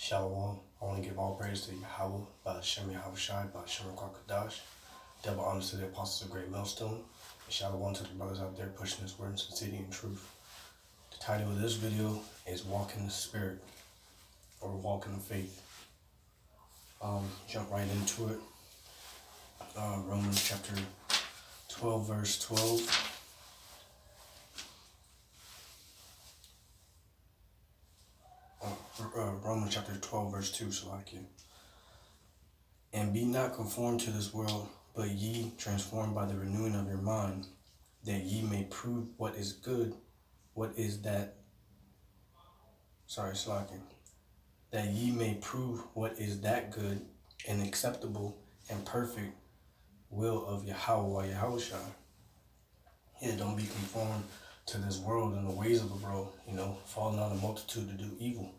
Shalom. I want to give all praise to Yahweh, by Shem Yahushai, by Shem Kwakadash. Double honors to the apostles of Great Millstone. And shalom to the brothers out there pushing this word in sincerity and truth. The title of this video is Walk in the Spirit, or Walk in the Faith. Jump right into it. Romans chapter 12, verse 12. Romans chapter 12, verse 2, so I can. And be not conformed to this world, but ye transformed by the renewing of your mind, that ye may prove what is good, that ye may prove what is that good and acceptable and perfect will of Yahweh Yahushua. Yeah, don't be conformed to this world and the ways of the world, falling on a multitude to do evil.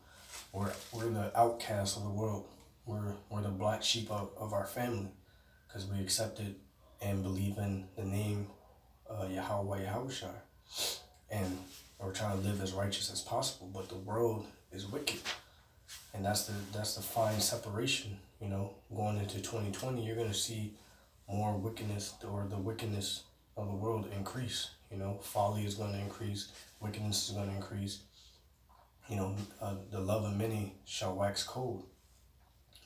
We're the outcasts of the world. We're the black sheep of our family, because we accepted and believe in the name Yahweh Yahushua, and we're trying to live as righteous as possible. But the world is wicked, and that's the fine separation. Going into 2020, you're gonna see more wickedness, or the wickedness of the world increase. Folly is going to increase, wickedness is going to increase. The love of many shall wax cold,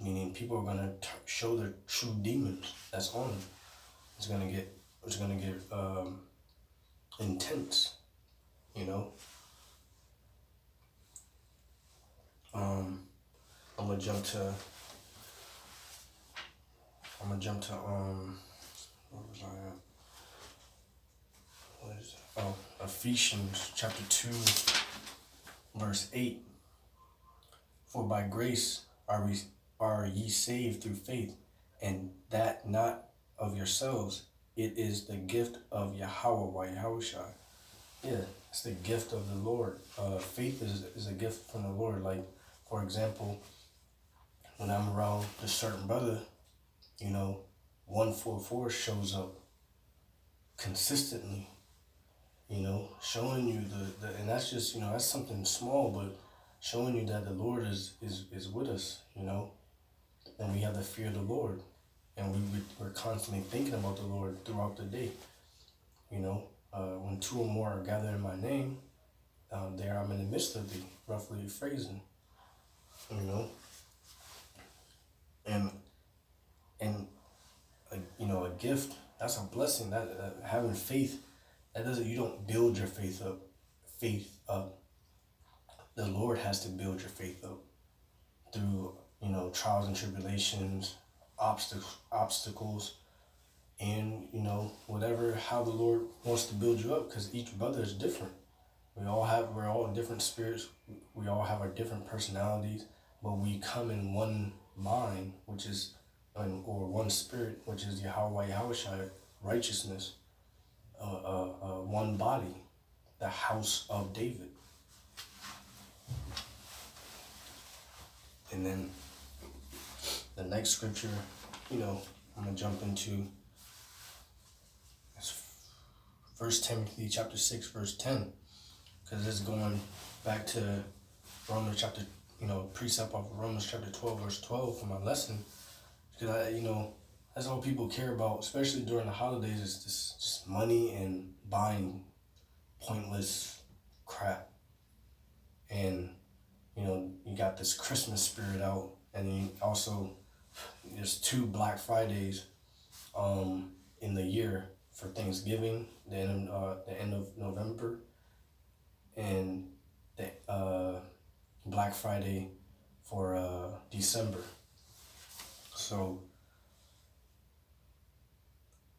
meaning people are going to show their true demons that's on them. It's going to get intense. I'm gonna jump to where was I at? What is it? Ephesians chapter 2, verse 8. For by grace are ye saved through faith, and that not of yourselves. It is the gift of Yahweh Yahushua. Yeah, it's the gift of the Lord. Faith is a gift from the Lord. Like, for example, when I'm around a certain brother, 144 shows up consistently, showing you and that's just, that's something small, but showing you that the Lord is with us, and we have the fear of the Lord, and we're constantly thinking about the Lord throughout the day. When two or more are gathered in my name, there I'm in the midst of thee, roughly phrasing, and a gift, that's a blessing. That having faith, you don't build your faith up. The Lord has to build your faith up through trials and tribulations, obstacles, and how the Lord wants to build you up, because each brother is different. We're all different spirits. We all have our different personalities, but we come in one mind, or one spirit, which is Yahweh Yahushua, righteousness, one body, the house of David. And then the next scripture, I'm gonna jump into 1 Timothy chapter 6, verse 10, because it's going back to Romans chapter, precept off of Romans chapter 12, verse 12 for my lesson. Because that's all people care about, especially during the holidays, is just money and buying pointless crap. And you got this Christmas spirit out, and then also there's 2 Black Fridays in the year, for Thanksgiving, the end of November, and the Black Friday for December. So,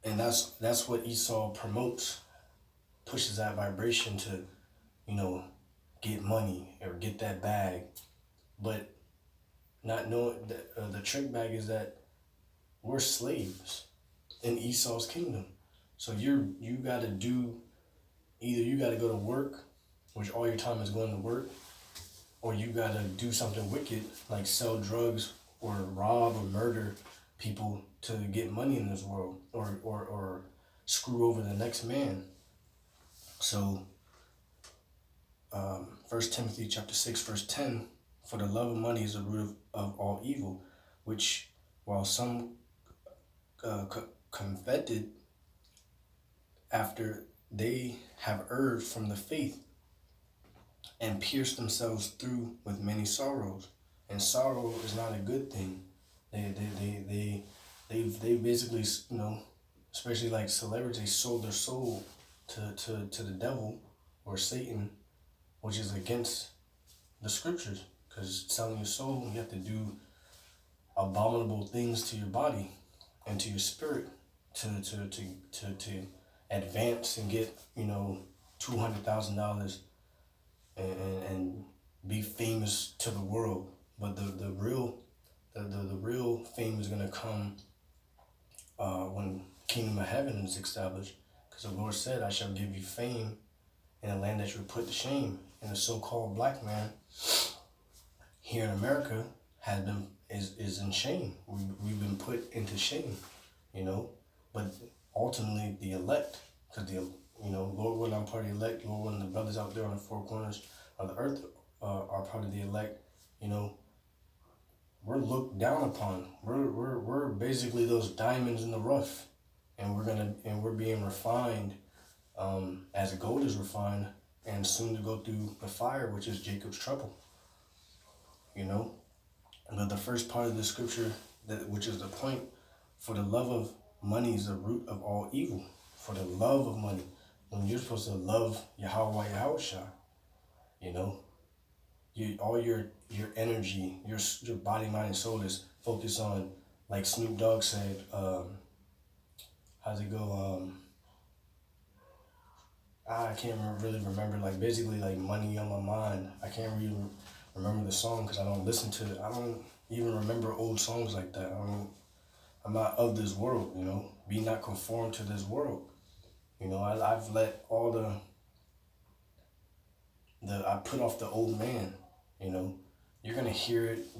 and that's what Esau promotes, pushes that vibration to, get money or get that bag, but not knowing that the trick bag is that we're slaves in Esau's kingdom. So you got to either you got to go to work, which all your time is going to work, or you got to do something wicked, like sell drugs or rob or murder people to get money in this world, or screw over the next man. So 1 Timothy chapter 6, verse 10, For the love of money is the root of all evil, which while some coveted after they have erred from the faith and pierced themselves through with many sorrows. And sorrow is not a good thing. They basically, especially like celebrities, sold their soul to the devil or Satan, which is against the scriptures. Because selling your soul, you have to do abominable things to your body and to your spirit to advance and get $200,000 and be famous to the world. But the real fame is gonna come when kingdom of heaven is established. Because the Lord said, "I shall give you fame in a land that you put to shame." And the so-called black man here in America is in shame. We've been put into shame, But ultimately, the elect, because Lord willing, I'm part of the elect. Lord willing, the brothers out there on the four corners of the earth are part of the elect. We're looked down upon. We're basically those diamonds in the rough, and we're being refined, as gold is refined, and soon to go through the fire, which is Jacob's trouble. But the first part of the scripture, which is the point, for the love of money is the root of all evil. For the love of money, when you're supposed to love Yahweh Yahushua, all your energy, your body, mind, and soul is focused on, like Snoop Dogg said, how's it go? I can't really remember, like basically like money on my mind. I can't really remember the song because I don't listen to it. I don't even remember old songs like that. I'm not of this world, Be not conformed to this world. I've let all I put off the old man, You're gonna hear it,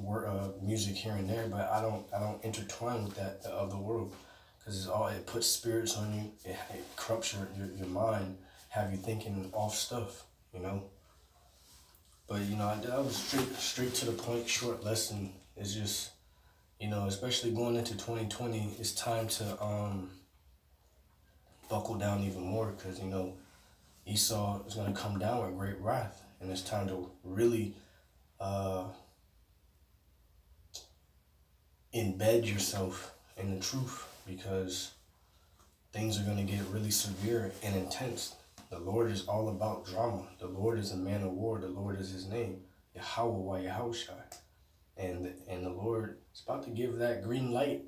music here and there, but I don't intertwine with that of the world, because it puts spirits on you. It corrupts your mind, have you thinking off stuff, But I was straight to the point, short lesson. It's just, especially going into 2020, it's time to buckle down even more, because Esau is gonna come down with great wrath, and it's time to really embed yourself in the truth, because things are gonna get really severe and intense. The Lord is all about drama. The Lord is a man of war. The Lord is his name, Yahweh Yahushua. And the Lord is about to give that green light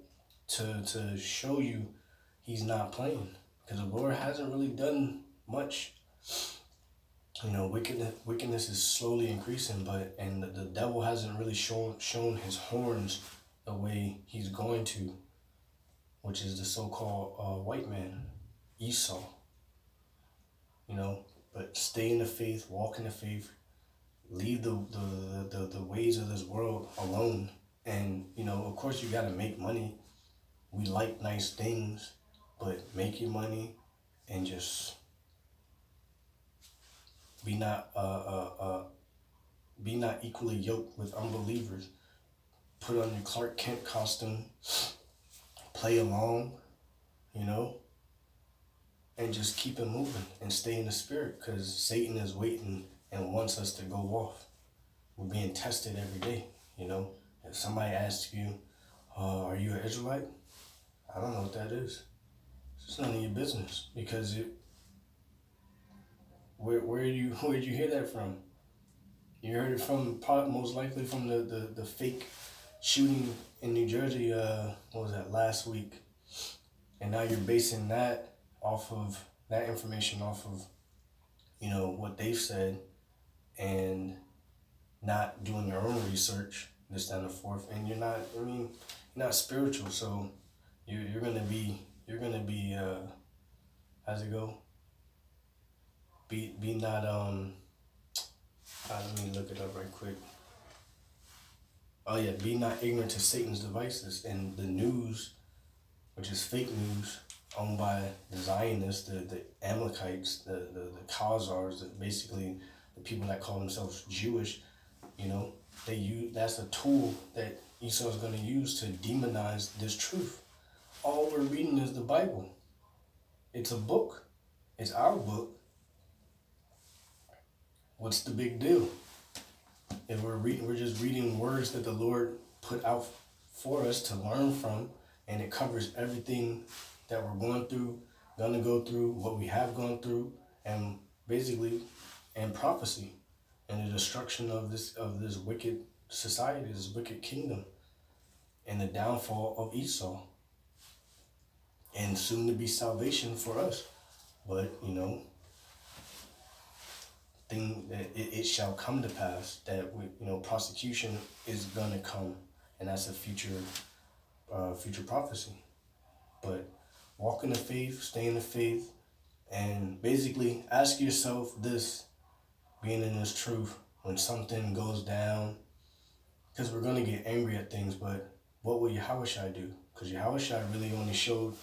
to show you he's not playing. Because the Lord hasn't really done much. Wickedness is slowly increasing, and the devil hasn't really shown his horns the way he's going to, which is the so-called white man, Esau. But stay in the faith, walk in the faith, leave the ways of this world alone. And, of course you gotta make money. We like nice things, but make your money and just be not equally yoked with unbelievers. Put on your Clark Kent costume, play along, and just keep it moving and stay in the spirit, because Satan is waiting and wants us to go off. We're being tested every day, If somebody asks you, are you an Israelite? I don't know what that is. It's none of your business, because where'd you hear that from? You heard it from most likely from the fake shooting in New Jersey, what was that, last week? And now you're basing that information off of, what they've said, and not doing your own research, this, that, and the fourth. And you're not spiritual, so you're gonna be, how's it go? Be not, let me look it up right quick. Oh yeah, be not ignorant to Satan's devices, and the news, which is fake news, owned by the Zionists, the Amalekites, the Khazars, basically the people that call themselves Jewish, That's a tool that Esau is going to use to demonize this truth. All we're reading is the Bible. It's a book. It's our book. What's the big deal? If we're just reading words that the Lord put out for us to learn from, and it covers everything that we're going through, gonna go through, what we have gone through, and basically, and prophecy, and the destruction of this wicked society, this wicked kingdom, and the downfall of Esau, and soon to be salvation for us. But it shall come to pass that prosecution is gonna come, and that's a future prophecy. But walk in the faith, stay in the faith, and basically ask yourself this: being in this truth, when something goes down, because we're gonna get angry at things, but what will Yahushua do? Because Yahushua really only showed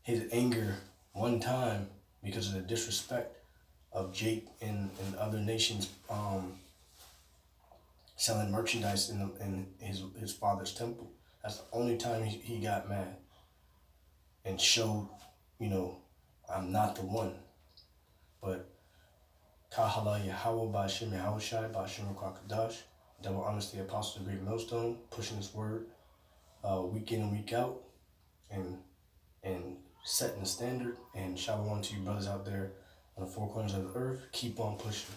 his anger one time because of the disrespect of Jake and other nations selling merchandise in his father's temple. That's the only time he got mad and showed, I'm not the one. But Kahala Yahweh Ba'Shem Yahushai Ba'Shem Kwakadash, Double Honesty Apostle of the Great Millstone, pushing his word week in and week out, and setting the standard. And shalom to you brothers out there on the four corners of the earth. Keep on pushing.